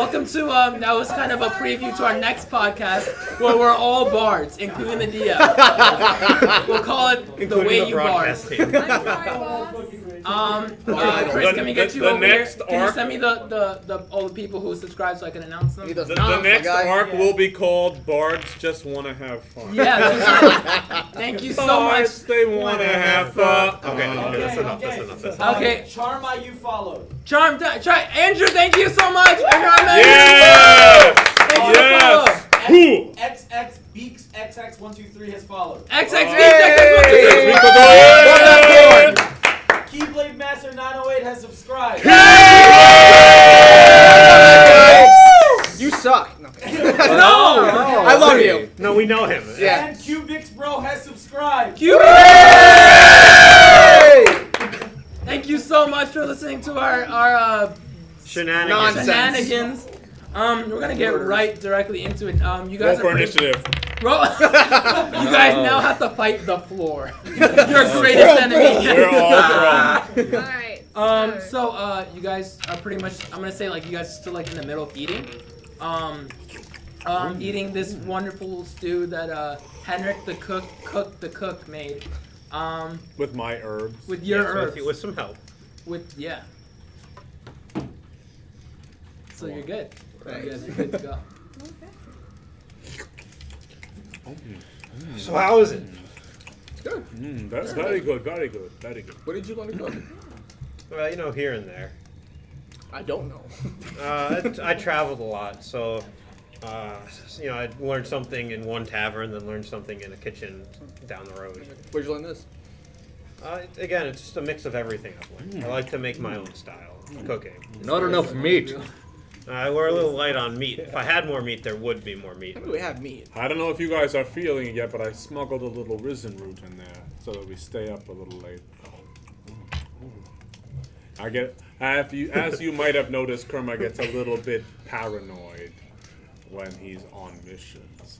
welcome to that was kind of a preview to our next podcast where we're all bards, including the DM. We'll call it including the way the you bard. broadcast team. Chris, can we get you the over here? next Can you arc- send me the all the people who subscribe so I can announce them? The next arc will be called Bards Just Wanna Have Fun. Yeah. Thank you so much. Bards, they wanna have fun. Okay, that's enough. Okay. Charm by you followed. Charm, try Andrew. Thank you so much. Yes! Yes! Who? XX Beaks XX123 has followed. XX Beaks. Keyblade Master 908 has subscribed. You suck. No. No! I love you. No, we know him. Yeah. And Cubix Bro has subscribed. Thank you so much for listening to our Shenanigans. shenanigans. We're gonna get right directly into it. You guys Roll for are initiative. Roll. You guys now have to fight the floor. Your greatest enemy. We're all drunk. Alright. So you guys are pretty much. I'm gonna say like you guys are still like in the middle of eating. Eating this wonderful stew that Henrik the cook made. With my herbs. With your herbs. With some help. Yeah. So you're good. You guys are good to go. So how is it? That's very good, very good, very good. What did you want to cook? Well, here and there. I don't know. I traveled a lot, so I learned something in one tavern, then learned something in a kitchen down the road. Where'd you learn this? Again, it's just a mix of everything I've learned. I like to make my own style of cooking. Not enough meat. We're a little light on meat. If I had more meat, there would be more meat. Maybe we have meat. I don't know if you guys are feeling it yet, but I smuggled a little risen root in there so that we stay up a little late. As you might have noticed, Kerma gets a little bit paranoid when he's on missions.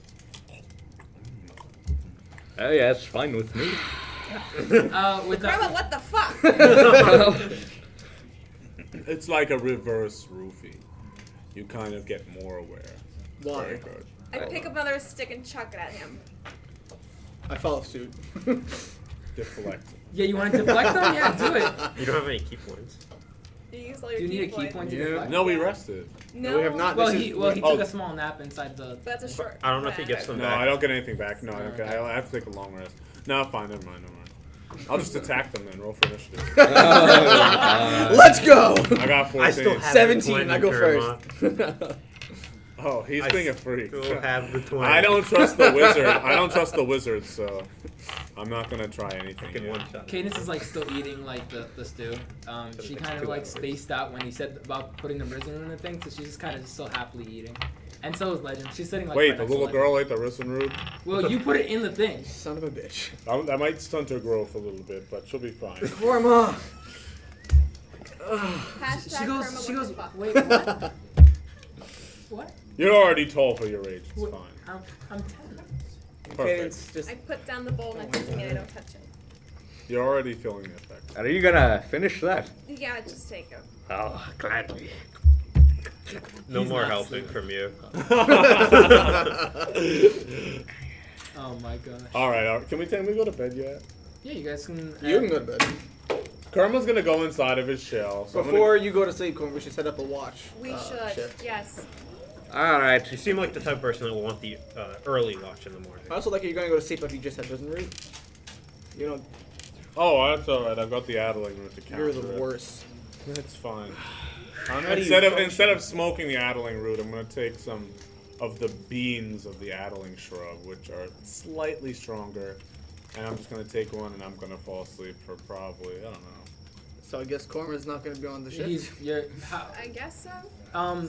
Oh yeah, it's fine with me. With Grandma, what the fuck? It's like a reverse roofie. You kind of get more aware. Why? Very good. I pick up another stick and chuck it at him. I follow suit. Deflect. Yeah, you want to deflect them? Yeah, do it. You don't have any key points. You use all Do your you need a key point to deflect? No, we rested. No, we have not. Well, This he is- took a small nap inside the. That's a short. I don't know if he gets them No, back. I don't get anything back. No, I don't get. I have to take a long rest. No, fine. Never mind. I'll just attack them then. Roll for initiative. Let's go. I got 14. I still have 17. the I go 20, first. Oh, he's being a freak. Still have the 20. I don't trust the wizard. I don't trust the wizard, so I'm not gonna try anything. Fucking yet. one shot. Cadence is like still eating like the stew. She kind of like spaced out when he said about putting the risen in the thing, so she's just kind of still happily eating. And so is Legend. She's sitting like. Wait, right the next to little Legend. girl ate the risen root? Well, you put it in the thing. Son of a bitch. That might stunt her growth a little bit, but she'll be fine. Korma. Hashtag She goes. Kerma, She what goes. the fuck? Wait, what? What? You're already tall for your age. It's Wait, fine. I'm 10. Perfect. It's just. I put down the bowl next to me and I don't touch it. You're already feeling the effects. Are you gonna finish that? Yeah, just take it. Oh, gladly. No He's more not helping slow. from you. Oh my gosh. All right. Can we go to bed yet? Yeah, you guys can. You can go to bed. Kerma's gonna go inside of his shell. So Before you go to sleep, Korma, we should set up a watch. We should. Shift. Yes. Alright. You seem like the type of person that will want the early watch in the morning. I also like you're gonna go to sleep if you just had risen root. You know, Oh, that's all right. I've got the addling root to counter you're the it. worst. That's fine. How do you Instead of smoking the addling root, I'm gonna take some of the beans of the addling shrub, which are slightly stronger, and I'm just gonna take one and I'm gonna fall asleep for probably I don't know. So I guess Korma's not gonna be on the shift. I guess so.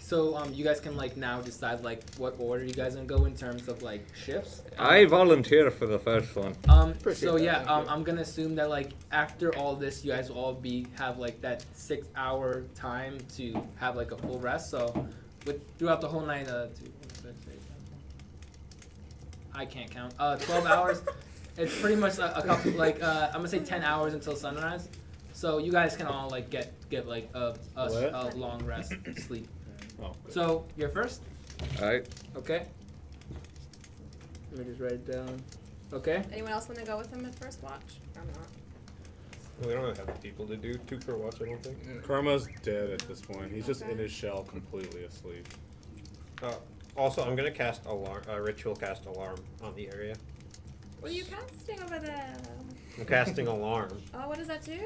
So you guys can like now decide like what order you guys gonna go in terms of like shifts. I volunteer for the first one. Appreciate So that, yeah, thank you. I'm gonna assume that like after all this, you guys will all have like that 6-hour time to have like a full rest. So throughout the whole night, 2, 4, 6, 8, 9, I can't count. 12 hours. It's pretty much a couple like I'm gonna say 10 hours until sunrise. So you guys can all like get like a long rest sleep. Oh, good. So you're first. Alright. Okay. Let me just write it down. Okay. Anyone else want to go with him at first watch? I'm not. We don't have people to do 2 per watch, I don't think. Kurma's dead at this point. He's just Okay. in his shell, completely asleep. Also, I'm gonna cast ritual cast alarm on the area. What are you casting over there? I'm casting alarm. Oh, what does that do?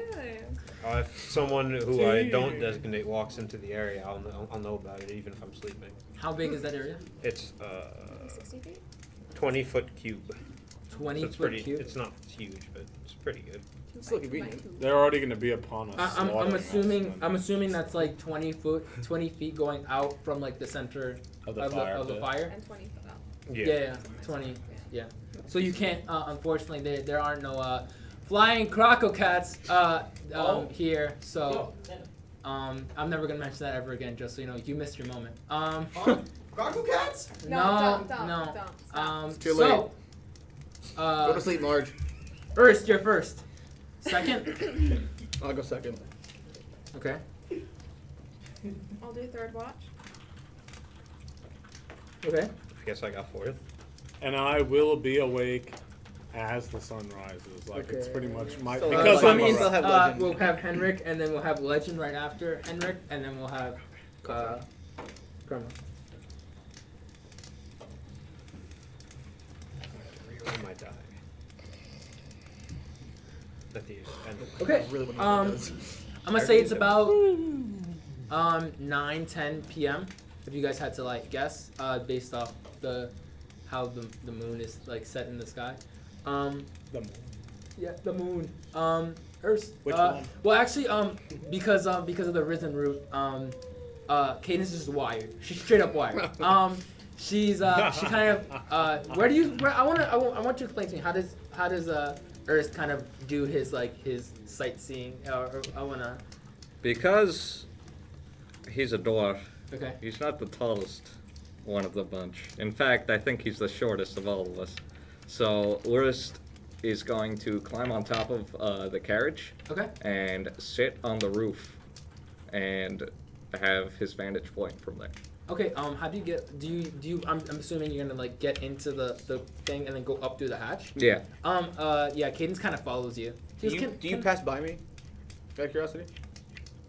If someone who I don't designate walks into the area, I'll know about it, even if I'm sleeping. How big is that area? It's 60 feet? 20-foot cube. 20 So it's foot pretty. cube. It's not huge, but it's pretty good. It's still convenient. They're already going to be upon us. I'm slaughtering us, assuming and I'm assuming that's like 20 feet going out from like the center Of the of fire the pit. fire. And 20 foot up. Yeah, 20. Yeah. So you can't. Unfortunately, there are no flying crococats here. So I'm never gonna mention that ever again. Just so you know, you missed your moment. Croco cats? No, don't, no. stop. It's too So, Go to sleep, Marge. Ernst, you're first. Second. I'll go second. Okay. I'll do third watch. Okay. I guess I got 4th. And I will be awake as the sun rises. Like, it's Okay. pretty much my... So because so I'm that a means I'll have Legend. we'll have Henrik, and then we'll have Legend right after Henrik, and then we'll have Karma. Reroll my die. At the end of Okay. I really wouldn't know what Um, that does. I'm gonna say it's about 9-10 p.m. If you guys had to like guess, based off how the moon is like set in the sky. The Yeah, the moon. Earth. Which one? Well, actually, because of the risen root, Cadence is wired. She's straight up wired. She kind of I want you to explain to me how does Earth kind of do his sightseeing or I wanna. Because he's a dwarf, Okay. he's not the tallest one of the bunch. In fact, I think he's the shortest of all of us. So Urist is going to climb on top of the carriage Okay. and sit on the roof and have his vantage point from there. Okay. How do you get? Do you? I'm assuming you're gonna like get into the thing and then go up through the hatch. Yeah. Yeah. Cadence kind of follows you. He goes, Do you pass by me? Out of curiosity?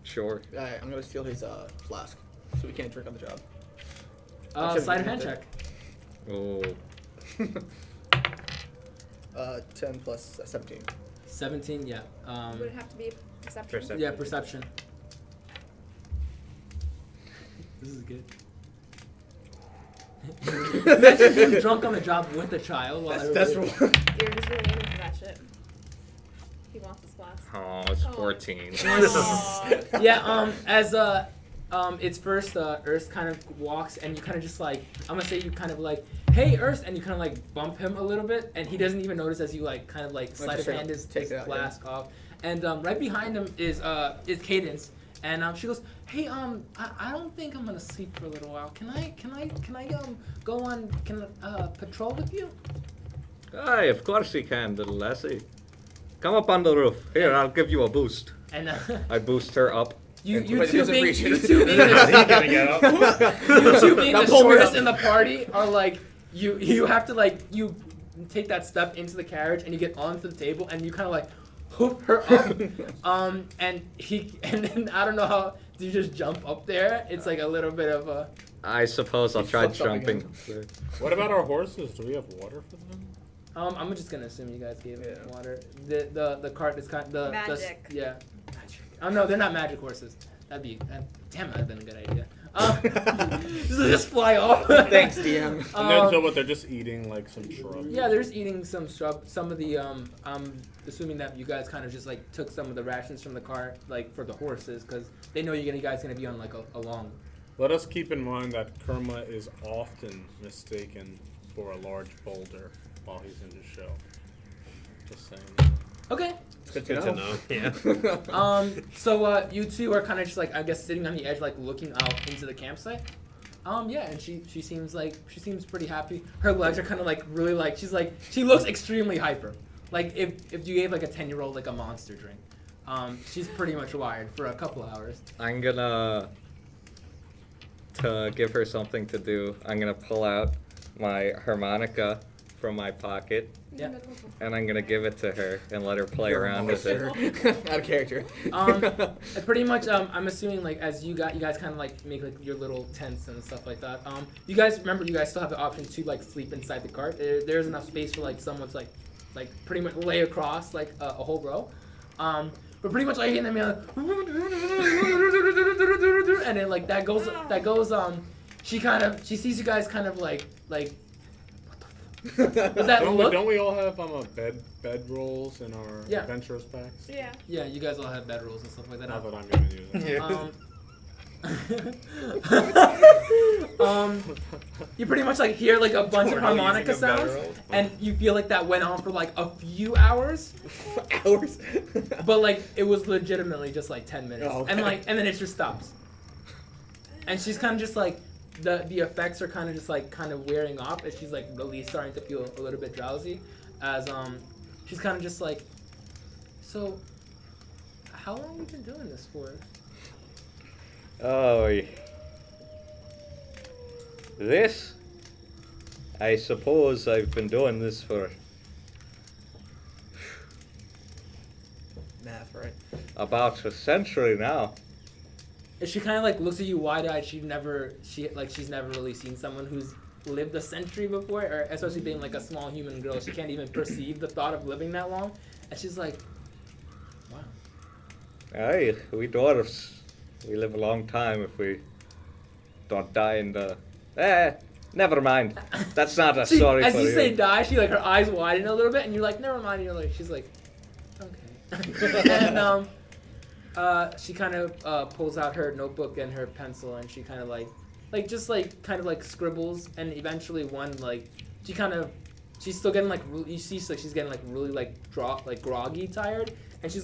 Sure. Alright, I'm gonna steal his flask, so we can't drink on the job. Sleight of hand check. Oh. 10 plus 17. 17. Yeah. Would it have to be perception? Perception. Yeah. Perception. This is good. Imagine being drunk on the job with a child while That's everybody- You're just really aiming for that shit. He wants his glass. Oh, it's Oh. 14. Aw. Yeah, as it's first, Earth kind of walks, and you kind of just like, I'm gonna say you kind of like, hey, Earth, and you kind of like bump him a little bit, and he doesn't even notice as you like kind of like sleight of just hand his take it out, flask off, and right behind him is Cadence, and she goes, hey, I don't think I'm gonna sleep for a little while. Can I go on patrol with you? Aye, of course he can, little lassie. Come up on the roof. Here, I'll give you a boost. And I boost her up. you But he two doesn't being reach it. you two being the Gonna get up. you two being Now the pull me shortest up. in the party are like you have to like you take that step into the carriage and you get onto the table and you kind of like hoop her up and then I don't know how do you just jump up there. It's like a little bit of a I suppose I'll He try flips up jumping. again. What about our horses? Do we have water for them? I'm just gonna assume you guys gave it Yeah. water. The cart is kind the Magic. yeah magic. Oh no, they're not magic horses. That'd be damn, that'd been a good idea. Just fly off. Thanks, DM. So what? They're just eating like some shrubs. Yeah, they're just eating some shrub. Some of the I'm assuming that you guys kind of just like took some of the rations from the cart, like for the horses, because they know you guys gonna be on like a long. Let us keep in mind that Kerma is often mistaken for a large boulder while he's in his shell. Just saying. Okay. It's good Good to to know. know. Yeah. So you two are kind of just like I guess sitting on the edge, like looking out into the campsite. Yeah, and she seems pretty happy. Her legs are kind of like really like she looks extremely hyper. Like if you gave like a 10-year-old like a Monster drink. She's pretty much wired for a couple hours. I'm gonna to give her something to do, I'm gonna pull out my harmonica from my pocket, Yeah. and I'm gonna give it to her and let her play around with it. Out of character. Pretty much. I'm assuming like as you guys kind of like make like your little tents and stuff like that. You guys remember you guys still have the option to like sleep inside the cart. There's enough space for like someone to like pretty much lay across like a whole row. But pretty much like hitting them, and then like that goes. She sees you guys kind of like. What the f- With that look. Don't we all have bed rolls in our Yeah. adventurous packs? Yeah. Yeah, you guys all have bedrolls and stuff like that. Not that I'm gonna use it. You pretty much like hear like a bunch of harmonica sounds, and you feel like that went on for like a few hours, Hours. but like it was legitimately just like 10 minutes, Oh, okay. and then it just stops. And she's kind of just like the effects are kind of just like kind of wearing off, and she's like really starting to feel a little bit drowsy, as she's kind of just like, so how long have you been doing this for? Oh, this? I suppose I've been doing this for Math, right? about a century now. And she kind of like looks at you wide-eyed. She's never really seen someone who's lived a century before, or especially being like a small human girl. She can't even perceive the thought of living that long, and she's like, wow. Aye, we dwarves, we live a long time if we don't die in the... never mind. That's not a story As for you you. say die, she like her eyes widen a little bit, and you're like, never mind. And you're like, she's like, okay. And she kind of pulls out her notebook and her pencil, and she kind of like scribbles, and eventually she's still getting like you see like she's getting like really like groggy, tired, and she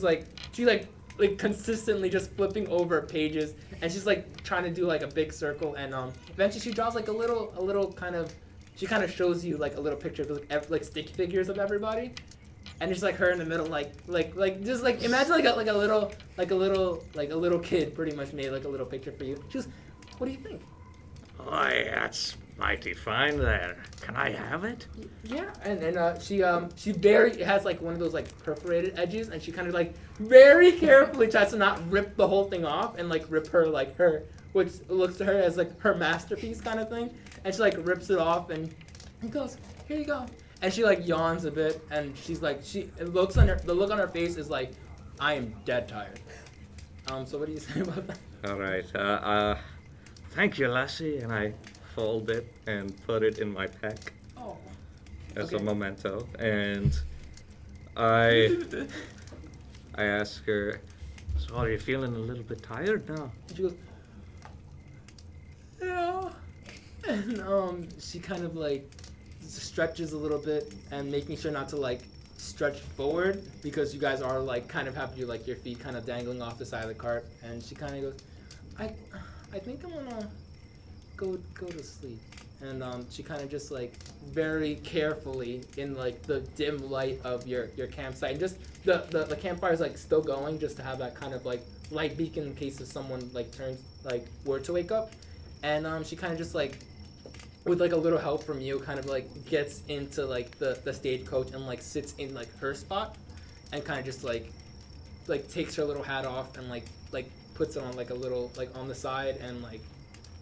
consistently just flipping over pages, and she's like trying to do like a big circle, and eventually she draws like a little kind of, she kind of shows you like a little picture of like stick figures of everybody. And it's like her in the middle, like just like imagine like a little kid pretty much made like a little picture for you. She goes, "What do you think?" Why, that's mighty fine there. Can I have it? Yeah, and she has like one of those like perforated edges, and she kind of like very carefully tries to not rip the whole thing off and like rip her which looks to her as like her masterpiece kind of thing, and she like rips it off and goes, "Here you go." And she like yawns a bit, and she's like, the look on her face is like, I am dead tired. So what do you say about that? All right. Thank you, lassie. And I fold it and put it in my pack Oh. as Okay. a memento. And I ask her, so are you feeling a little bit tired now? And she goes, yeah. And she kind of like stretches a little bit, and making sure not to like stretch forward, because you guys are like kind of have your feet kind of dangling off the side of the cart. And she kind of goes, I think I'm gonna go to sleep. And she kind of just like very carefully in like the dim light of your campsite, and just the campfire's like still going, just to have that kind of like light beacon in case if someone like were to wake up. And she kind of just like, with like a little help from you, kind of like gets into like the stagecoach and like sits in like her spot, and kind of just like takes her little hat off and like puts it on like a little like on the side, and like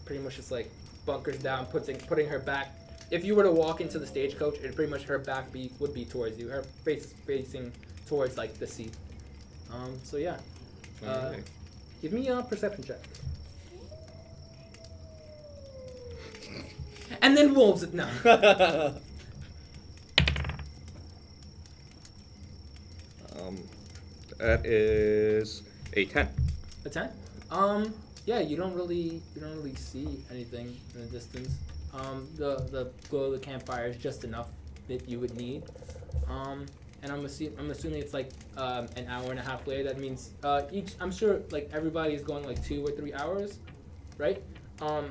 pretty much just like bunkers down, putting her back. If you were to walk into the stagecoach, it pretty much her back would be towards you. Her face is facing towards like the seat. So yeah. Alright. Give me a perception check. And then wolves it no. That is a 10. A 10? Yeah, you don't really see anything in the distance. The glow of the campfire is just enough that you would need. And I'm assuming it's like an hour and a half later. That means I'm sure like everybody is going like 2 or 3 hours, right? So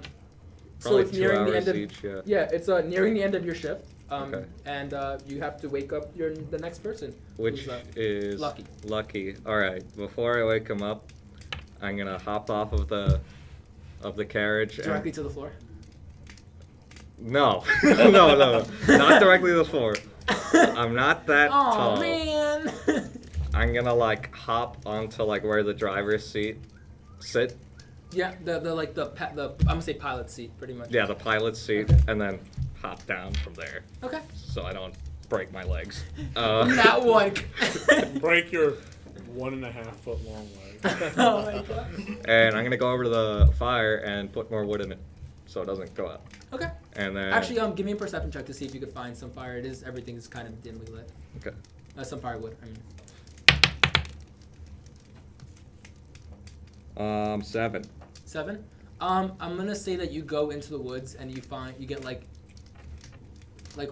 Probably it's 2 nearing the hours end of each, yeah. yeah, it's nearing the end of your shift. Okay. And you have to wake up the next person, Which who's, is Lucky. Lucky. All right. Before I wake him up, I'm gonna hop off of the of the carriage. Directly to the floor. No, no, not directly to the floor. I'm not that Oh tall. man. I'm gonna like hop onto like where the driver's seat sit. Yeah, the I'm gonna say pilot seat, pretty much. Yeah, the pilot's seat, Okay. and then hop down from there, Okay. so I don't break my legs. That one. Break your 1.5 foot long leg. Oh my god. And I'm gonna go over to the fire and put more wood in it, so it doesn't go out. Okay. And then Actually, give me a perception check to see if you could find some fire. Everything is kind of dimly lit. okay. Some firewood. I mean. 7. 7. I'm gonna say that you go into the woods and you get like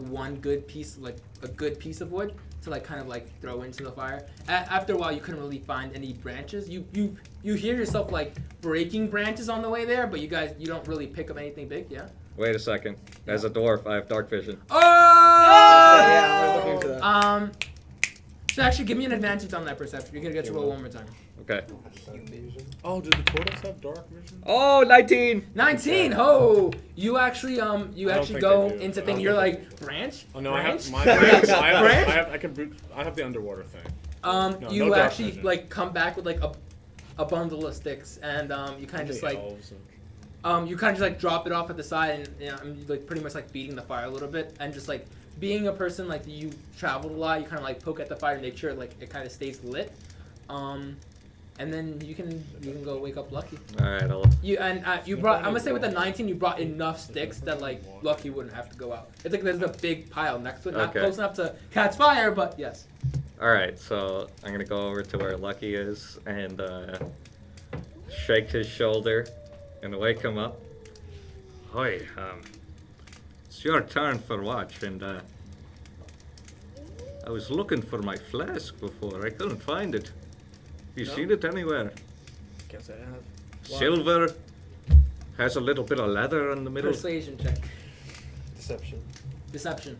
one good piece, like a good piece of wood to like kind of like throw into the fire. After a while, you couldn't really find any branches. You hear yourself like breaking branches on the way there, but you don't really pick up anything big. Yeah. Wait a second. As a dwarf, I have dark vision. Oh! Yeah, I'm looking into that. So actually, give me an advantage on that perception. You're gonna get to roll one more time. Okay. Oh, did the tortoise have dark vision? Oh, 19! 19. Oh, you actually think go they do. into I thing. don't You're think like branch. Oh no, branch? I have my Branch? I have the underwater thing. No, You no dark actually vision. like come back with like a bundle of sticks, and you kind of just like Elves and- you kind of just like drop it off at the side, and I'm like pretty much like feeding the fire a little bit, and just like being a person like you traveled a lot, you kind of like poke at the fire to make sure like it kind of stays lit, and then you can go wake up Lucky. All right, You brought. I'm gonna say with the 19, you brought enough sticks that like Lucky wouldn't have to go out. It's like there's a big pile next to it, not Okay. close enough to catch fire, but yes. All right, so I'm gonna go over to where Lucky is and shake his shoulder and wake him up. Hoi, it's your turn for watch, and I was looking for my flask before. I couldn't find it. You No? seen it anywhere? Can't say I have. Silver, has a little bit of leather in the middle. Persuasion check. Deception. Deception.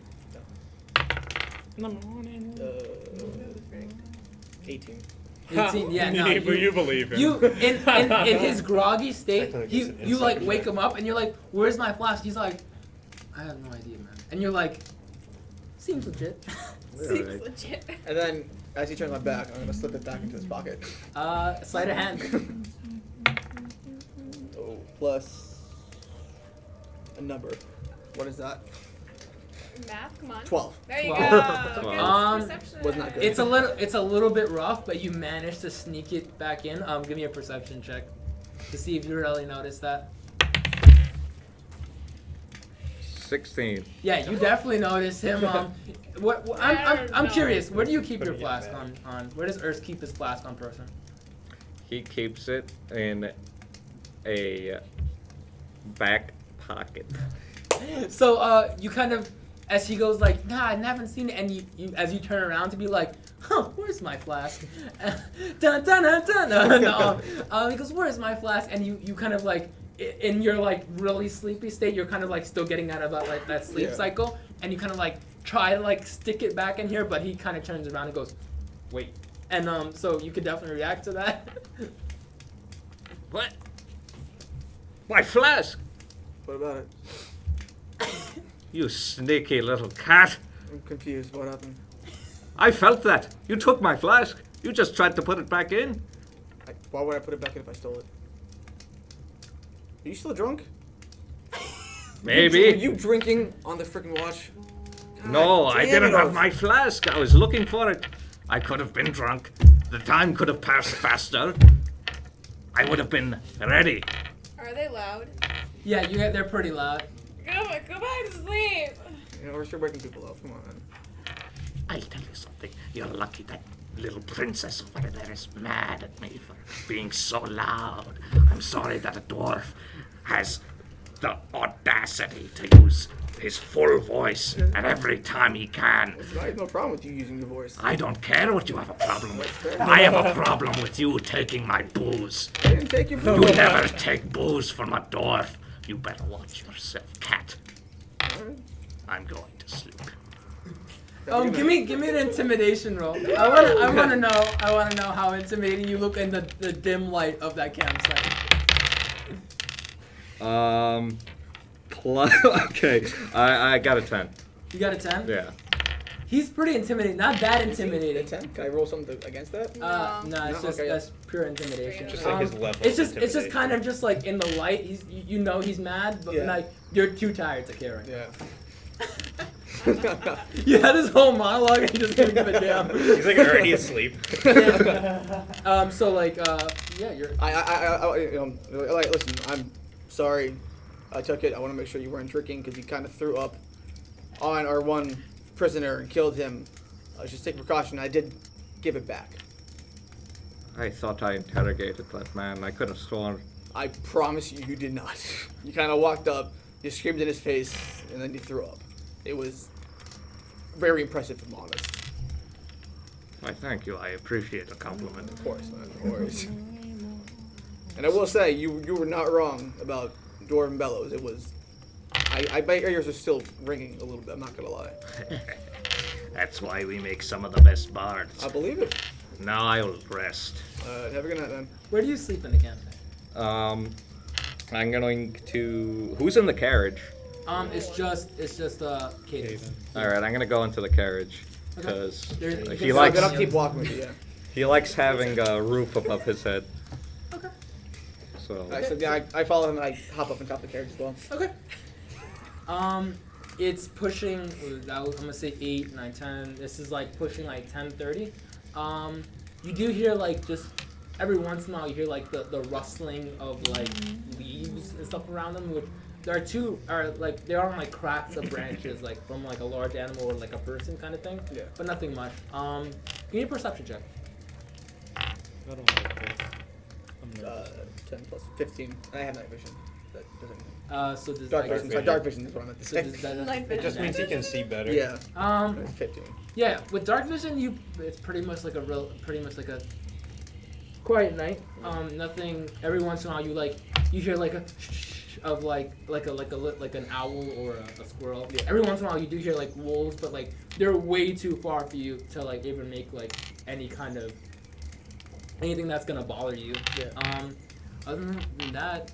In the morning. 18. 18. Yeah, no. But you believe him. You in his groggy state, Technically, it's an you like insight wake check. him up and you're like, "Where's my flask?" He's like, "I have no idea, man." And you're like, "Seems legit." Seems Alright. legit. And then, as he turns my back, I'm gonna slip it back into his pocket. Sleight of hand. Oh, plus a number. What is that? Math, come on. 12. There you 12. go. Good Um, perception. was not good. It's a little bit rough, but you managed to sneak it back in. Give me a perception check to see if you really noticed that. 16. Yeah, you definitely noticed him. I'm curious. Where do you keep your flask on? Where does Urs keep his flask on person? He keeps it in a back pocket. So you kind of, as he goes like, "Nah, I haven't seen it," and you as you turn around to be like, "Huh, where's my flask?" Dun, dun, dun, dun, dun. No. He goes, "Where's my flask?" And you kind of like, in your like really sleepy state, you're kind of like still getting out of that sleep Yeah. cycle, and you kind of like try to like stick it back in here, but he kind of turns around and goes, "Wait." And so you could definitely react to that. What? My flask! What about it? You sneaky little cat! I'm confused. What happened? I felt that. You took my flask. You just tried to put it back in. Why would I put it back in if I stole it? Are you still drunk? Maybe. Were you drinking on the freaking watch? No, God I damn didn't it, have Oz. my flask. I was looking for it. I could have been drunk. The time could have passed faster. I would have been ready. Are they loud? Yeah, they're pretty loud. Go back to sleep. You know, we're still waking people up. Come on, man. I'll tell you something. You're lucky that little princess over there is mad at me for being so loud. I'm sorry that a dwarf has the audacity to use his full voice at every time he can. I have no problem with you using your voice. I don't care what you have a problem with. fair. I have a problem with you taking my booze. I didn't take your You booze. never take booze from a dwarf. You better watch yourself, cat. I'm going to sleep. Give me an intimidation roll. I wanna know how intimidating you look in the dim light of that campsite. Okay, I got a 10. You got a 10? Yeah. He's pretty intimidating. Not that intimidating. 10? Can I roll something against that? No, it's No? just Okay, yeah. that's pure intimidation. Just like his level. It's of just kind of intimidation. just like in the light. You know he's mad, but Yeah. like you're too tired to care right now. Yeah. You had this whole monologue and you just didn't give a damn. He's like already asleep. So like yeah, you're. Like, listen, I'm sorry. I took it. I want to make sure you weren't drinking because you kind of threw up on our one prisoner and killed him. Just take precaution. I did give it back. I thought I interrogated that man. I could have sworn. I promise you, you did not. You kind of walked up, you screamed in his face, and then you threw up. It was very impressive, if I'm honest. I thank you. I appreciate the compliment. Of course, man. Of course. And I will say, you were not wrong about Dwarven Bellows. It was... my ears are still ringing a little bit, I'm not going to lie. That's why we make some of the best bards. I believe it. Now I'll rest. Have a good night, then. Where do you sleep in the campsite? I'm going to. Who's in the carriage? It's just Cadence. All right, I'm gonna go into the carriage because There's- he you likes Then I'll keep walking with you, yeah. he likes having a roof above his head. Okay. So Alright, so yeah, I follow him and I hop up on top of the carriage as well. Okay. It's pushing. I'm gonna say 8, 9, 10. This is like pushing like 10:30. You do hear like just every once in a while you hear like the rustling of like leaves and stuff around them. Which there are like cracks of branches like from like a large animal or like a person kind of thing. Yeah. But nothing much. Give me a perception check. I don't like this. I'm nervous. 10 plus 15. I have night vision. That doesn't... So does Dark like, vision. Sorry, dark vision is what I meant to so say. does that, Night It vision. just means he can see better. Yeah. um. It's 15. Yeah, with dark vision, it's pretty much like a quiet night. Nothing. Every once in a while, you hear like a of like an owl or a squirrel. Yeah. Every once in a while, you do hear like wolves, but like they're way too far for you to like even make like any kind of anything that's gonna bother you. Yeah. Other than that,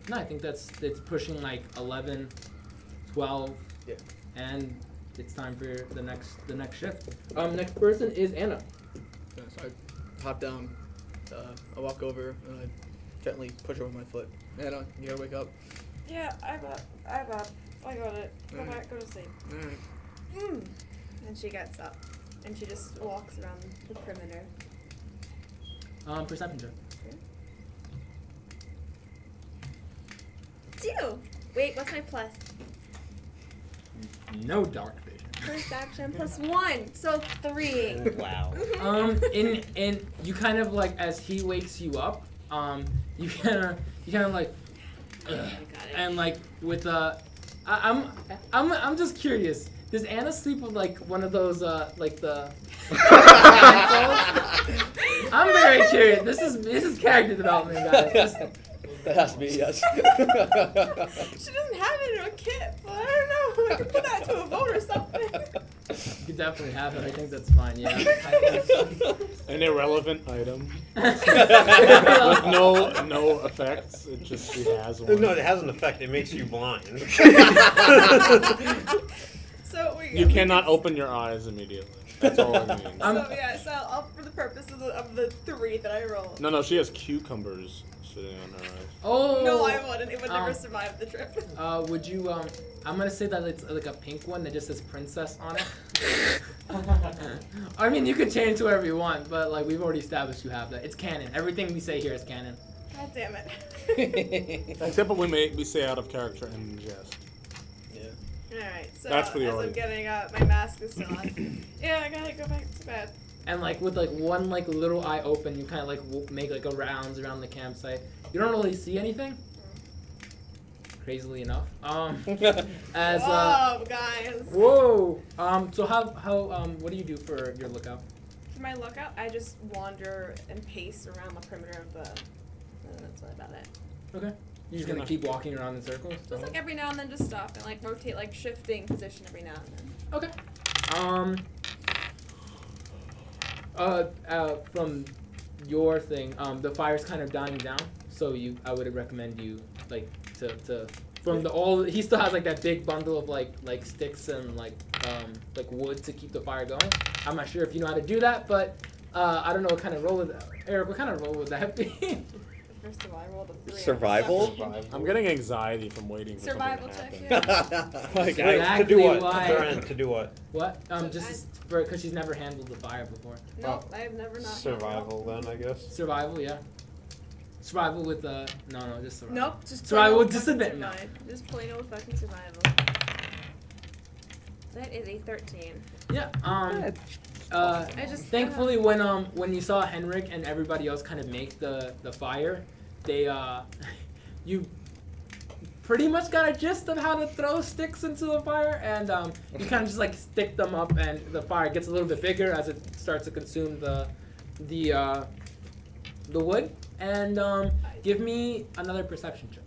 no, I think it's pushing like 11, 12. Yeah. And it's time for the next shift. Next person is Anna. Yeah, so I hop down. I walk over and I gently push over my foot. Anna, you gotta wake up. Yeah, I'm up. I got it. Go back, go to sleep. Alright. And she gets up. And she just walks around the perimeter. Perception check. 2! Wait, what's my plus? No dark vision. Perception plus 1, so 3. Wow. And you kind of like as he wakes you up, you kind of like, I got it. and like with I'm just curious. Does Anna sleep with like one of those like the? I'm very curious. This is character development, guys. That has to be, yes. She doesn't have it in her kit, but I don't know. I could put that to a vote or something. You could definitely have it. I think that's fine. Yeah. An irrelevant item with no effects. It just she has one. No, it has an effect. It makes you blind. So we. You cannot open your eyes immediately. That's all it means. So I'll, for the purpose of the 3 that I rolled. No, she has cucumbers sitting on her eyes. Oh. No, I wouldn't. It would never Um, survive the trip. Would you I'm gonna say that it's like a pink one that just says princess on it. I mean, you can change to whatever you want, but like we've already established you have that. It's canon. Everything we say here is canon. God damn it. Except what we say out of character and jest. Alright, so That's for the as I'm audience. getting up, my mask is still on. Yeah, I gotta go back to bed. And like with like one like little eye open, you kind of like make like a rounds around the campsite. You don't really see anything. Crazily enough. As Whoa, guys. whoa. So how what do you do for your lookout? For my lookout, I just wander and pace around the perimeter of the. That's about it. Okay. You're just gonna keep walking around in circles. Just like every now and then, just stop and like rotate, like shifting position every now and then. Okay. From your thing, the fire's kind of dying down. So I would recommend you like to from the all. He still has like that big bundle of like sticks and like wood to keep the fire going. I'm not sure if you know how to do that, but I don't know what kind of roll would that. Eric, what kind of roll would that be? First of all, I rolled a 3. Survival? I'm getting anxiety from waiting for Survival something check. to happen. Yeah. Like, Wait, I, to do what? why- Karen, to do what? What? So Just because she's never handled the fire before. Nope, I have never not. Survival then, I guess. Survival, yeah. Survival with no, just survival. Nope, just Survival plain with old disadvantage. fucking survive. Just plain old fucking survival. That is a 13. Yeah. I just Thankfully, when you saw Henrik and everybody else kind of make the fire, they you pretty much got a gist of how to throw sticks into the fire, and you kind of just like stick them up, and the fire gets a little bit bigger as it starts to consume the wood. And give me another perception check.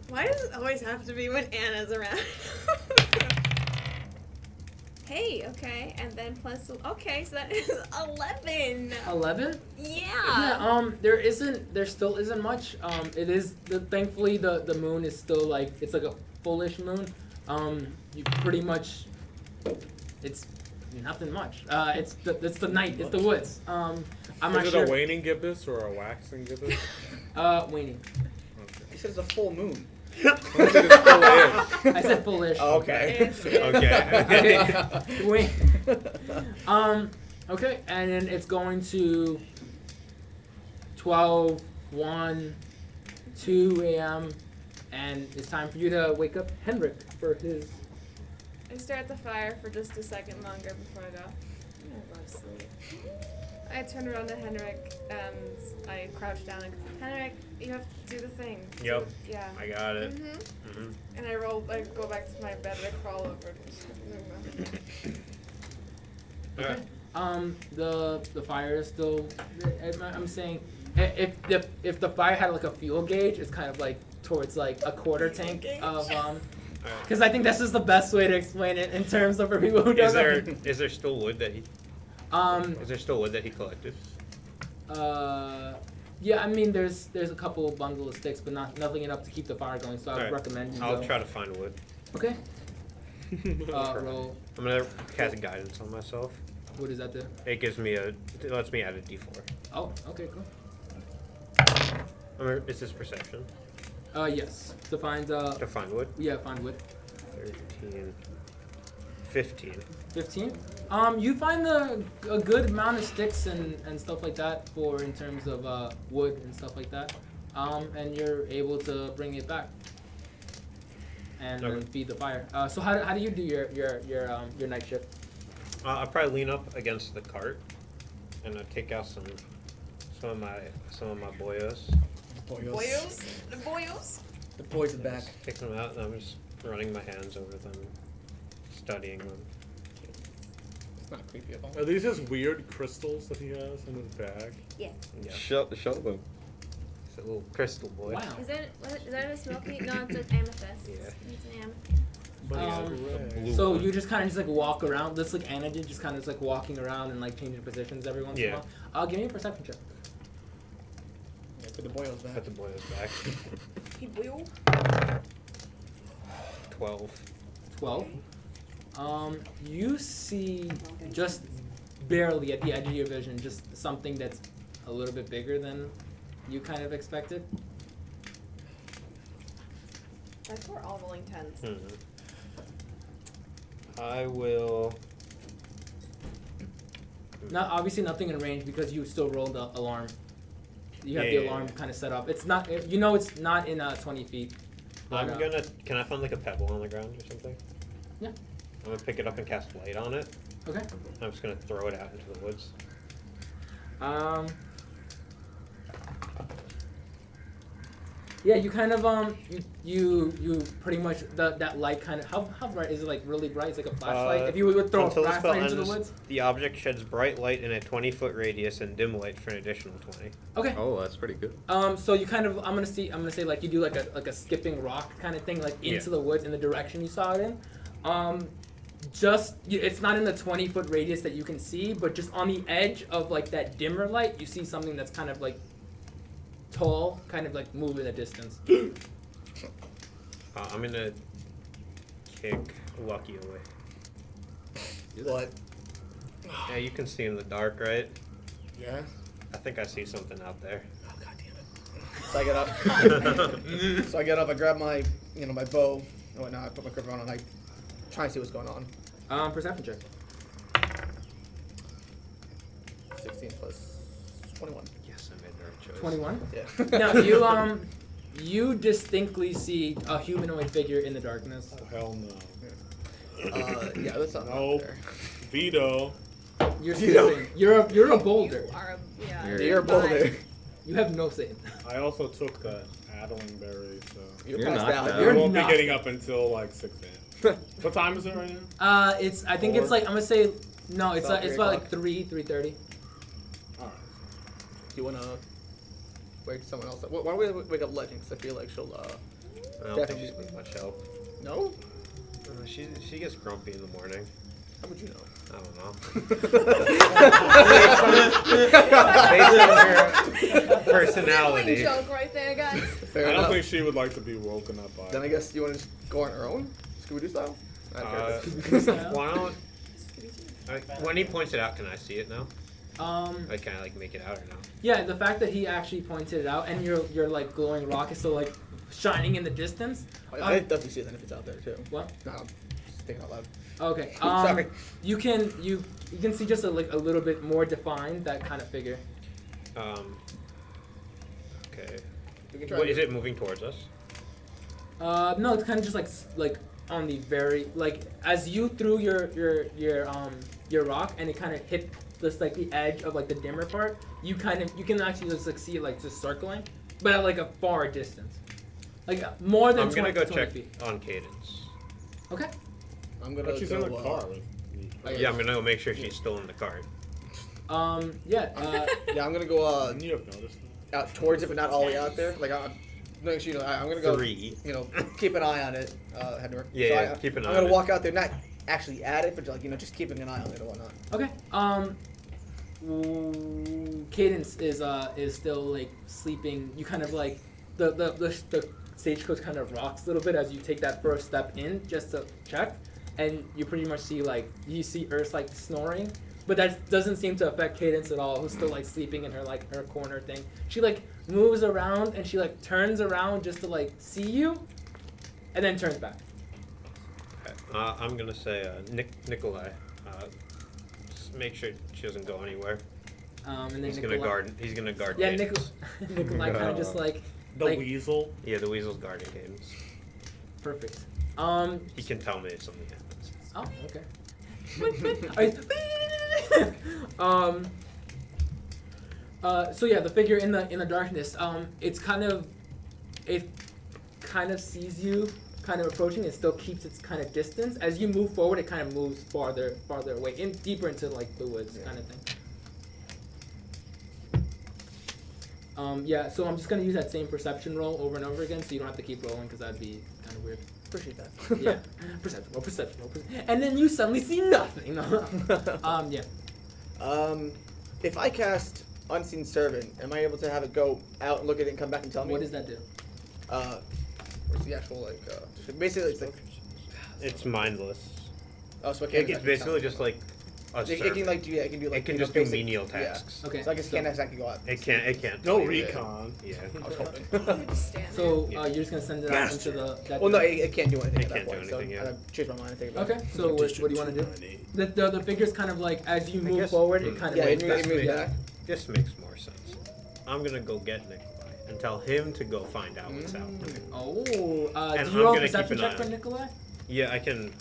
Why does it always have to be when Anna's around? Hey, okay, and then plus, okay, so that is 11. 11. Yeah. Yeah. There still isn't much. It is thankfully the moon is still like it's like a fullish moon. You pretty much, it's nothing much. It's the night. It's the woods. I'm not is it sure. a waning gibbous or a waxing gibbous? Waning. He said it's a full moon. I said fullish. Oh, okay. Okay. Wait. Okay, and then it's going to 12, 1, 2 a.m. and it's time for you to wake up Henrik for his. I stare at the fire for just a second longer before I go. I'm gonna go to sleep. I turn around to Henrik and I crouch down and go, Henrik, you have to do the thing. Yep. Yeah. I got it. Mm-hmm. And I go back to my bed and I crawl over. Alright. The fire is still. I'm saying, if the fire had like a fuel gauge, it's kind of like towards like a quarter tank of Because I think that's just the best way to explain it in terms of for people who don't know. Is there still wood that he? Is there still wood that he collected? Yeah, I mean, there's a couple bundle of sticks, but nothing enough to keep the fire going. So I would Alright. recommend you I'll go. try to find wood. Okay. Roll. I'm gonna cast guidance on myself. What does that do? It gives me it lets me add a D4. Oh, okay, cool. Is this perception? Yes. To find To find wood? yeah, find wood. 13. 15. 15. You find a good amount of sticks and stuff like that for in terms of wood and stuff like that. And you're able to bring it back and then Okay. feed the fire. So how do you do your night shift? I'll probably lean up against the cart and take out some of my boyos. Boyos? The boyos? The boys are back. Take them out and I'm just running my hands over them, studying them. It's not creepy at all. Are these his weird crystals that he has in his bag? Yes. Yeah. Show them. It's a little crystal boy. Wow. Is that a smoky? No, it's an amethyst. Yeah. It's an amethyst. But he's Blue gray. So one. you just kind of just like walk around. This like Anna did, just kind of just like walking around and like changing positions every once in a Yeah. while. Give me a perception check. Yeah, put the boils back. Put the boyos back. He will. 12. 12. You see just barely at the edge of your vision, just something that's a little bit bigger than you kind of expected. Like we're all rolling 10s. Mhm. I will. Not obviously nothing in range because you still rolled the alarm. You have Yeah, the yeah, alarm yeah. kind of set up. It's not. You know, it's not in 20 feet. I'm But, gonna. Can I find like a pebble on the ground or something? Yeah. I'm gonna pick it up and cast light on it. Okay. I'm just gonna throw it out into the woods. Yeah, you kind of you pretty much that light kind of how bright is it? Like really bright? It's like a flashlight. If you would throw a until the spell flashlight into the ends, woods. the object sheds bright light in a 20-foot radius and dim light for an additional 20. Okay. Oh, that's pretty good. So you kind of I'm gonna say like you do like a skipping rock kind of thing like into Yeah. the woods in the direction you saw it in. it's not in the 20-foot radius that you can see, but just on the edge of like that dimmer light, you see something that's kind of like tall, kind of like move in the distance. I'm gonna kick Lucky away. What? Yeah, you can see in the dark, right? Yeah. I think I see something out there. Oh god damn it. So I get up. So I get up. I grab my, my bow and whatnot. I put my grip on and I try and see what's going on. Perception check. 16 plus 21. Yes, I made the right choice. 21. Yeah. Now you distinctly see a humanoid figure in the darkness. Oh, hell no. Yeah, that's not Nope. there. Veto. You're sleeping. You're a boulder. You are You're a boulder. You have no say. I also took that addling berry, so You're You're passed knocked out. out. I You're won't be not- getting up until like 6 a.m. What time is it right now? I think it's like I'm gonna say no. It's About it's 3 about like o'clock. 3:30. All right. Do you wanna wake someone else up? Why don't we wake up Legend? Because I feel like she'll. I don't think Definitely. she's been much help. No? She gets grumpy in the morning. How would you know? I don't know. Based on her personality. joke right there, guys. Fair I enough. don't think she would like to be woken up by. Then I guess you want to just go on her own, Scooby-Doo style. Why don't? When he points it out, can I see it now? I kind of like make it out or no? Yeah, the fact that he actually pointed it out and your like glowing rock is still like shining in the distance. I definitely see it then if it's out there too. What? No, I'm just thinking out loud. Okay. Sorry. You can see just a little bit more defined that kind of figure. Okay. We can try. What is it moving towards us? No, it's kind of just like on the very like as you threw your rock and it kind of hit just like the edge of like the dimmer part. You can actually just like see it like just circling, but at like a far distance, like more than I'm gonna 20 go 20 check feet. on Cadence. Okay. I'm gonna But she's go, in the car with Yeah, I'm gonna go make sure she's still in the cart. Yeah. Yeah, I'm gonna go And you have noticed that? out towards it, but not all the way out there. Like I'm gonna go. 3. Keep an eye on it, Henry. Yeah, keep an eye I'm on gonna it. walk out there, not actually at it, but like just keeping an eye on it and whatnot. Okay. Cadence is still like sleeping. You kind of like the stagecoach kind of rocks a little bit as you take that first step in just to check, and you pretty much see Earth like snoring, but that doesn't seem to affect Cadence at all. Who's still like sleeping in her corner thing. She like moves around and she like turns around just to like see you, and then turns back. Okay. I'm gonna say Nikolai. Just make sure she doesn't go anywhere. And then He's Nikolai, gonna guard. He's gonna guard. Yeah, Cadence. Nikolai kind of just like The like, weasel. Yeah, the weasel's guarding Cadence. perfect. He can tell me if something happens. Oh, okay. So yeah, the figure in the darkness. It kind of sees you, kind of approaching. It still keeps its kind of distance. As you move forward, it kind of moves farther away, deeper into like the woods, kind of thing. Yeah. So I'm just gonna use that same perception roll over and over again, so you don't have to keep rolling, because that'd be kind of weird. Appreciate that. Yeah. Perception roll. And then you suddenly see nothing. Yeah. If I cast Unseen Servant, am I able to have it go out and look at it and come back and tell me? What does that do? Where's the actual basically it's like It's mindless. so I can't. It's basically just like a It can servant. it can do like It can you know, just do basic- menial yeah. tasks. Okay. So I guess can't exactly go out. It can't. No tell you. recon. Yeah. I was hoping. You just stand there. So Yeah. you're just gonna send it out into that. Well, no, it can't do anything. It at that can't do point, anything, so yeah. I changed my mind and take it back. Okay. So what do you want to do? The figure's kind of like as you move guess- forward, it kind of Yeah, moves it back. moves back. This makes more sense. I'm gonna go get Nikolai and tell him to go find out what's out. Oh, And do you I'm roll a gonna keep perception an check eye for on it. Nikolai? Yeah, I can.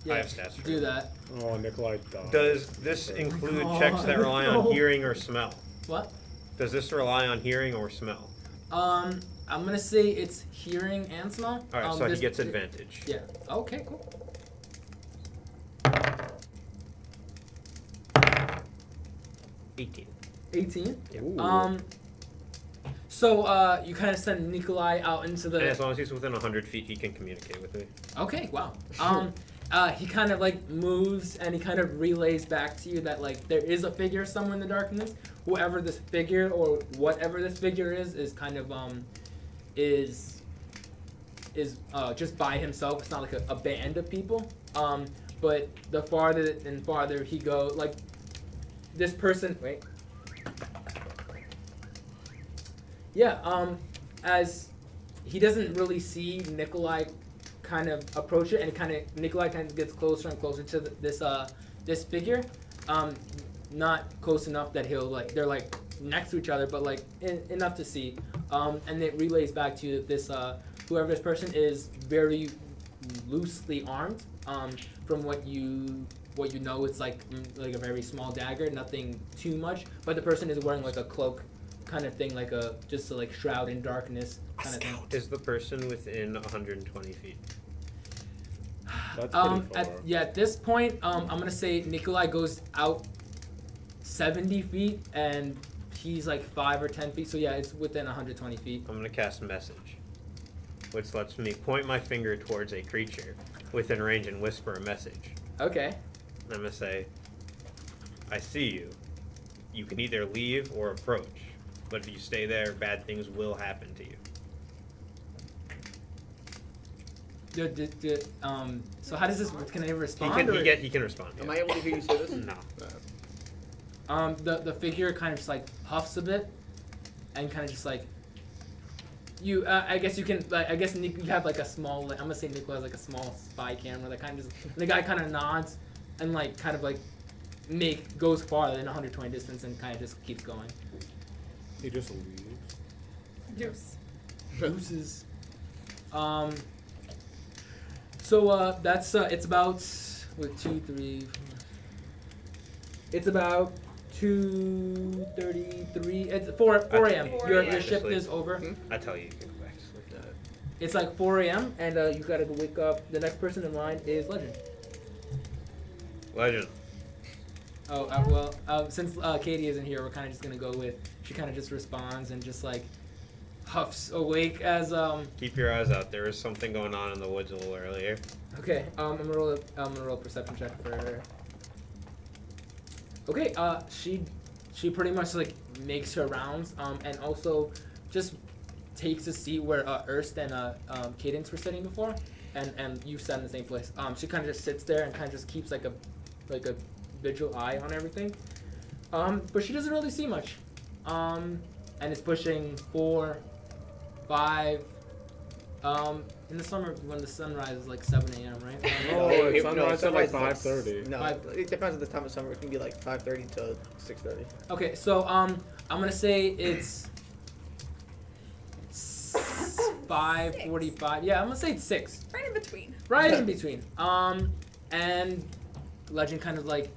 Yeah, I have stats for do it. that. Oh, Nikolai died. Does this include God, checks that rely no. on hearing or smell? What? Does this rely on hearing or smell? I'm gonna say it's hearing and smell. All right, so he gets advantage. Yeah. Okay. Cool. 18. 18. Yeah. So you kind of send Nikolai out into And as the. long as he's within 100 feet, he can communicate with me. Okay. Wow. he kind of like moves and he kind of relays back to you that like there is a figure somewhere in the darkness. Whoever this figure or whatever this figure is kind of is just by himself. It's not like a band of people. But the farther and farther he goes, like this person. Wait. Yeah. As he doesn't really see Nikolai kind of approach it, and Nikolai kind of gets closer and closer to this figure. Not close enough that he'll like they're like next to each other, but like enough to see. And it relays back to you that this whoever this person is very loosely armed. From what you know, it's like a very small dagger, nothing too much. But the person is wearing like a cloak kind of thing, like a just to like shroud in darkness kind of thing. Is the person within 120 feet? That's pretty far. At this point, I'm gonna say Nikolai goes out 70 feet, and he's like 5 or 10 feet. So yeah, it's within 120 feet. I'm gonna cast message, which lets me point my finger towards a creature within range and whisper a message. Okay. I'm gonna say, I see you. You can either leave or approach, but if you stay there, bad things will happen to you. So how does this? Can I respond? He can respond. Am Yeah. I able to hear you say this? No. The figure kind of just like huffs a bit, and kind of just like you. I guess you can. Like, I guess you have like a small. I'm gonna say Nico has like a small spy camera that kind of just. The guy kind of nods, and like kind of like goes farther than 120 distance, and kind of just keeps going. He just leaves. Deuce. Deuces. So that's it's about 2, 3. It's about 2:33. It's 4 a.m. 4 Your a.m. shift is over. I tell you, you can go back to sleep. It's like 4 a.m. and you gotta wake up. The next person in line is Legend. Legend. Oh since Katie isn't here, we're kind of just gonna go with. She kind of just responds and just like huffs awake as Keep your eyes out. There was something going on in the woods a little earlier. Okay, I'm gonna roll a perception check for her. Okay, she pretty much like makes her rounds, and also just takes a seat where Erst and Cadence were sitting before, and you sat in the same place. She kind of just sits there and kind of just keeps like a vigil eye on everything. But she doesn't really see much. And it's pushing 4, 5. In the summer, when the sun rises, like 7 a.m., right? Oh, It- sunrise at like sunrise is 5:30. No, 5 it depends on the time of summer. It can be like 5:30 to 6:30. Okay, so I'm gonna say it's 5:45. Yeah, I'm gonna say it's 6. Right in between. Right in between. And Legend kind of like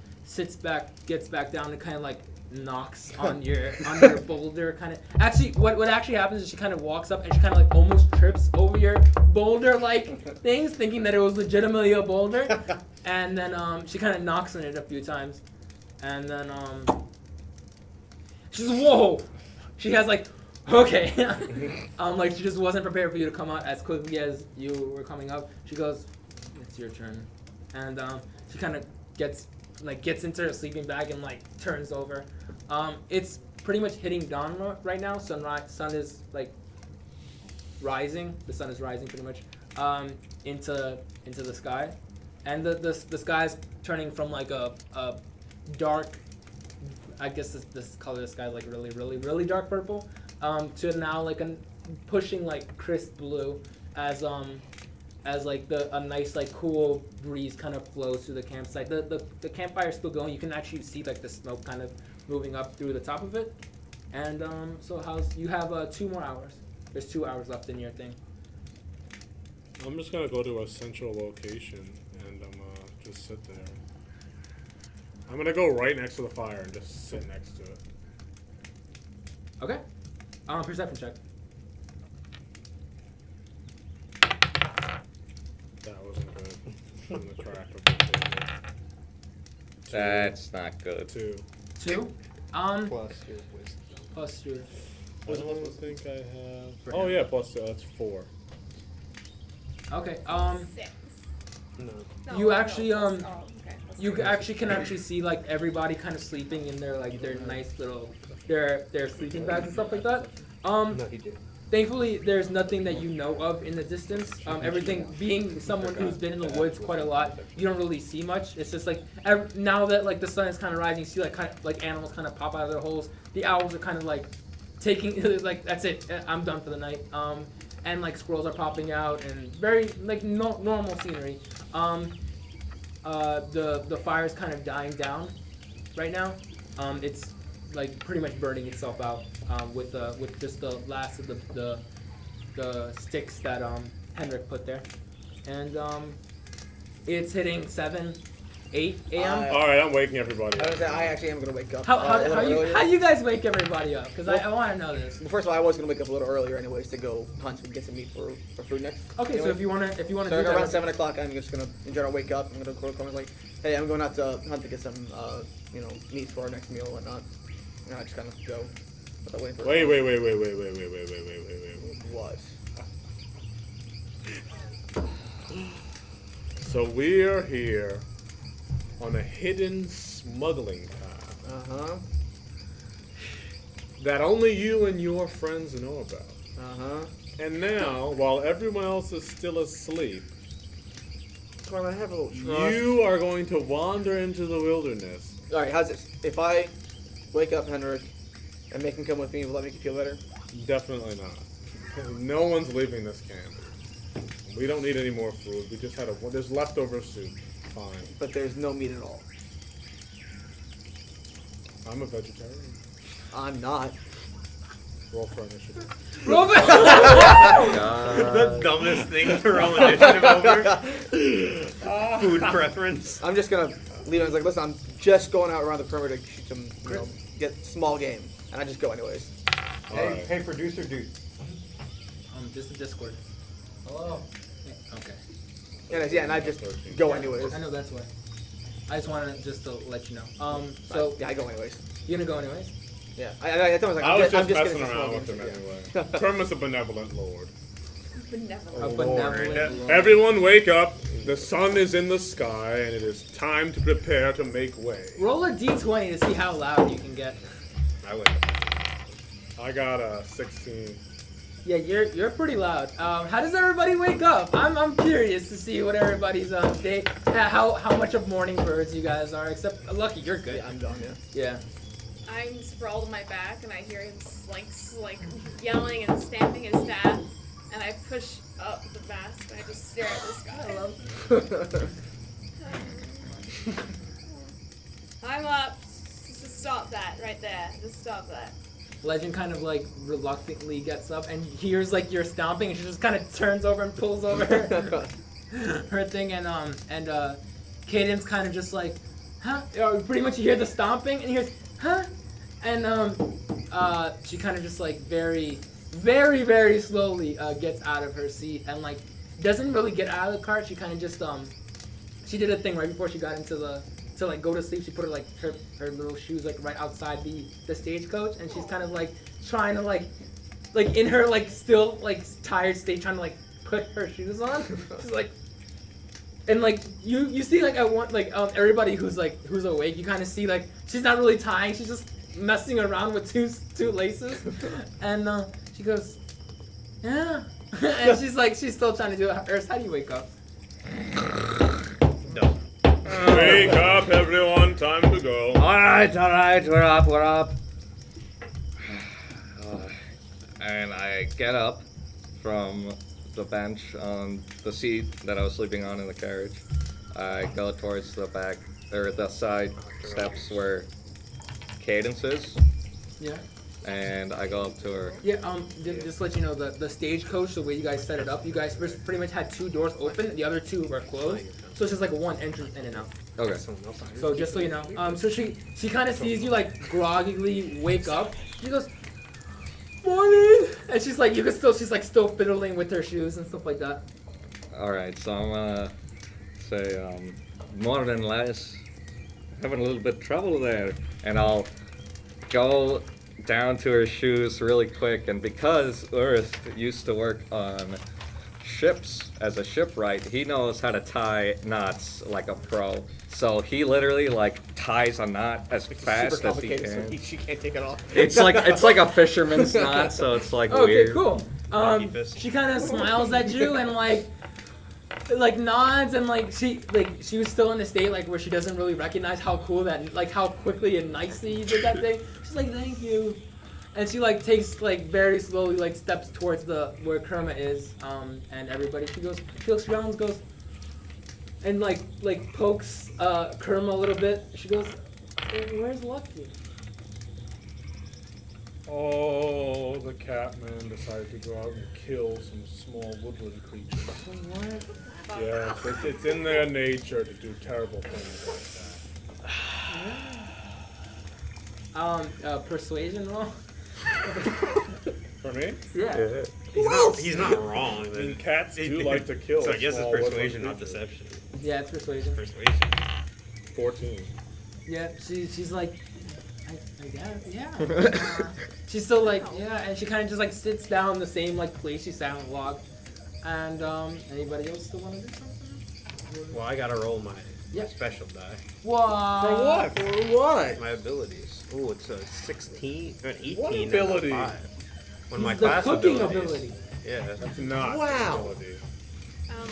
gets back down and kind of like knocks on your boulder kind of. Actually, what actually happens is she kind of walks up and she kind of like almost trips over your boulder like things, thinking that it was legitimately a boulder, and then she kind of knocks on it a few times, and then she's whoa. She has like okay, like she just wasn't prepared for you to come out as quickly as you were coming up. She goes, "It's your turn," and she kind of gets into her sleeping bag and like turns over. It's pretty much hitting dawn right now. Sun is like rising. The sun is rising pretty much into the sky, and the sky is turning from like a dark. I guess this color of the sky is like really dark purple to now like pushing like crisp blue as like a nice like cool breeze kind of flows through the campsite. The campfire is still going. You can actually see like the smoke kind of moving up through the top of it. And so you have 2 more hours. There's 2 hours left in your thing. I'm just gonna go to a central location and I'm just sit there. I'm gonna go right next to the fire and just sit next to it. Okay. Perception check. That wasn't good. On the crack of the table. That's not good. 2. 2. Plus your wisdom. Plus your. I don't think I have. For Oh him. yeah, plus 2. That's 4. Okay. 6. No, You actually, oh, okay. That's You great. actually can actually see like everybody kind of sleeping in their nice little their sleeping bags and stuff like that. No, he did. Thankfully, there's nothing that you know of in the distance. Everything, being someone who's been in the woods quite a lot, you don't really see much. It's just like now that like the sun is kind of rising, you see like kind of like animals kind of pop out of their holes. The owls are kind of like taking like that's it. I'm done for the night. And like squirrels are popping out and very like normal scenery. The fire is kind of dying down right now. It's like pretty much burning itself out with just the last of the sticks that Henrik put there, and it's hitting 7, 8 a.m. All right, I'm waking everybody up. I actually am gonna wake up. How a little earlier. you guys wake everybody up? Because I want to know this. Well, first of all, I was gonna wake up a little earlier anyways to go hunt and get some meat for food next. Okay, so anyway. if you wanna So do around that, 7 o'clock, I'm just gonna in general wake up. I'm gonna go to like, hey, I'm going out to hunt to get some meat for our next meal and whatnot. And I just kind of go. Without waiting for Wait. What? So we are here on a hidden smuggling path Uh-huh. that only you and your friends know about. Uh-huh. And now, while everyone else is still asleep, Come on, I have a little trust. you are going to wander into the wilderness. Alright, how's this? If I wake up Henrik and make him come with me, will that make you feel better? Definitely not. No one's leaving this camp. We don't need any more food. We just had there's leftover soup. Fine. But there's no meat at all. I'm a vegetarian. I'm not. Roll for initiative. The dumbest thing to roll initiative over. Food preference. I'm just gonna leave him. It's like, listen, I'm just going out around the perimeter to shoot some, get small game. And I just go anyways. Alright. Hey, producer dude. just the Discord. Hello. Okay. And I just go anyways. I know that's why. I just wanted just to let you know. So Yeah, I go anyways. you gonna go anyways? Yeah. I told him, like, I was I'm just just messing getting around small with him games, anyway. Kermit's a benevolent lord. Benevolent. A benevolent Lord. Everyone wake up. The sun is in the sky and it is time to prepare to make way. Roll a d20 to see how loud you can get. I wake up. I got a 16. Yeah, you're pretty loud. How does everybody wake up? I'm curious to see what everybody's how much of morning birds you guys are. Except Lucky, you're good. Yeah, I'm done, yeah. Yeah. I'm sprawled on my back and I hear him like yelling and stamping his staff, and I push up the mask and I just stare at the sky. I'm up. Just stop that right there. Just stop that. Legend kind of like reluctantly gets up and hears like you're stomping, and she just kind of turns over and pulls over her thing, and Cadence kind of just like, huh? Pretty much you hear the stomping and he hears, huh? And she kind of just like very, very, very slowly gets out of her seat and like doesn't really get out of the cart. She kind of just she did a thing right before she got into to like go to sleep. She put her like her little shoes like right outside the stagecoach, and she's kind of like trying to like in her like still like tired state trying to like put her shoes on. She's like, and like you see like I want like everybody who's awake, you kind of see like she's not really tying, she's just messing around with two laces, and she goes, yeah, and she's still trying to do it. Ernst, how do you wake up? No. Wake up, everyone. Time to go. Alright, we're up. And I get up from the bench on the seat that I was sleeping on in the carriage. I go towards the back, or the side steps where Cadence is, Yeah. and I go up to her. Yeah, just to let you know, the stagecoach, the way you guys set it up, you guys pretty much had two doors open, the other two were closed, so it's just like one entrance in and out. Okay. So just so you know, so she kind of sees you like groggily wake up. She goes, morning, and she's like still fiddling with her shoes and stuff like that. Alright, so I'm gonna say, more than less, having a little bit of trouble there. And I'll go down to her shoes really quick, and because Earth used to work on ships as a shipwright. He knows how to tie knots like a pro. So he literally like ties a knot as Super fast as he complicated, can. so she can't take it off. It's like a fisherman's knot, so it's like Okay, weird. cool. Lucky fist. She kind of smiles at you and like nods and like she was still in a state like where she doesn't really recognize how cool that like how quickly and nicely you did that thing. She's like, thank you, and she like takes like very slowly like steps towards the where Kerma is, and everybody. She looks around and goes, and like pokes Kerma a little bit. She goes, where's Lucky? Oh, the Catman decided to go out and kill some small woodland creatures. What? Yes, it's in their nature to do terrible things like that. Persuasion roll. For me? Yeah. He's not wrong. I Then. mean, cats do like to kill. So I guess small it's woodland persuasion, not creatures. deception. Yeah, it's persuasion. Persuasion. 14. Yeah, she's like, I guess, yeah. She's still like, yeah, and she kind of just like sits down in the same like place she sat on the log. And anybody else still want to do something? Well, I gotta roll my Yeah. special die. What? For what? For what? My abilities. Oh, it's a 16, an 18, What and ability? a 5. When my The class cooking abilities. ability. Yeah. That's not Wow. ability.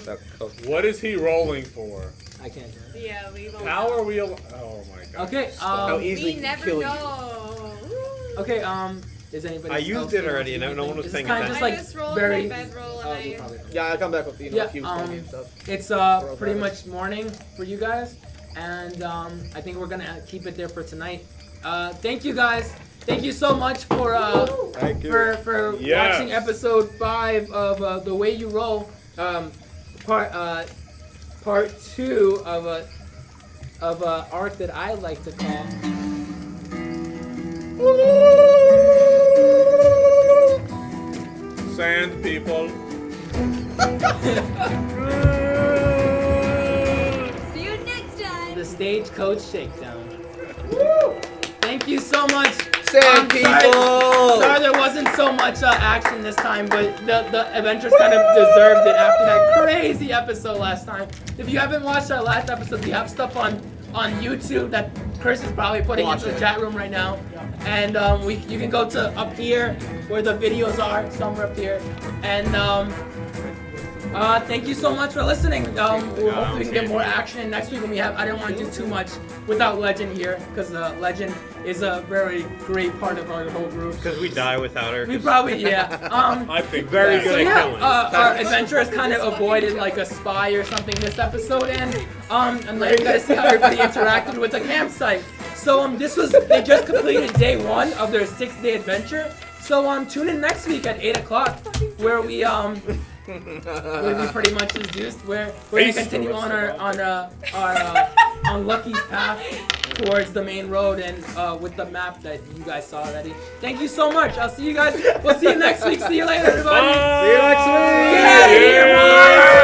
That cook. What is he rolling for? I can't do it. Yeah, we won't. How are we? Oh my god. Okay, Stop. How easily We can never kill you. know. Okay, is anybody I else used it already, and no one was This is paying kind of attention. just I like just rolled very. my bedroll and Oh, I. you probably don't. Yeah, I'll come back with Yeah, a few and stuff. It's pretty much morning for you guys, and I think we're gonna keep it there for tonight. Thank you guys. Thank you so much for Thank you. for Yes. watching episode 5 of The Way You Roll, part 2 of a arc that I like to call. Sand people. See you next time. The Stagecoach Shakedown. Thank you so much. Sand people! Sorry there wasn't so much action this time, but the adventures kind of deserved it after that crazy episode last time. If you haven't watched our last episode, we have stuff on YouTube that Chris is probably putting into the chat room right now. And you can go to up here where the videos are, somewhere up here. And thank you so much for listening. We'll hopefully we can get more action in next week when we have. I didn't want to do too much without Legend here because Legend is a very great part of our whole group. Because we die without her. We probably I think Very that's- good So at yeah, killing. our adventurers kind of avoided like a spy or something this episode, and let you guys see how everybody interacted with the campsite. So they just completed day 1 of their 6-day adventure. So tune in next week at 8 o'clock where we pretty much just juiced where we're gonna continue on on Lucky's path towards the main road and with the map that you guys saw already. Thank you so much. I'll see you guys. We'll see you next week. See you later, everybody. See you next week. Get out of here, Mars.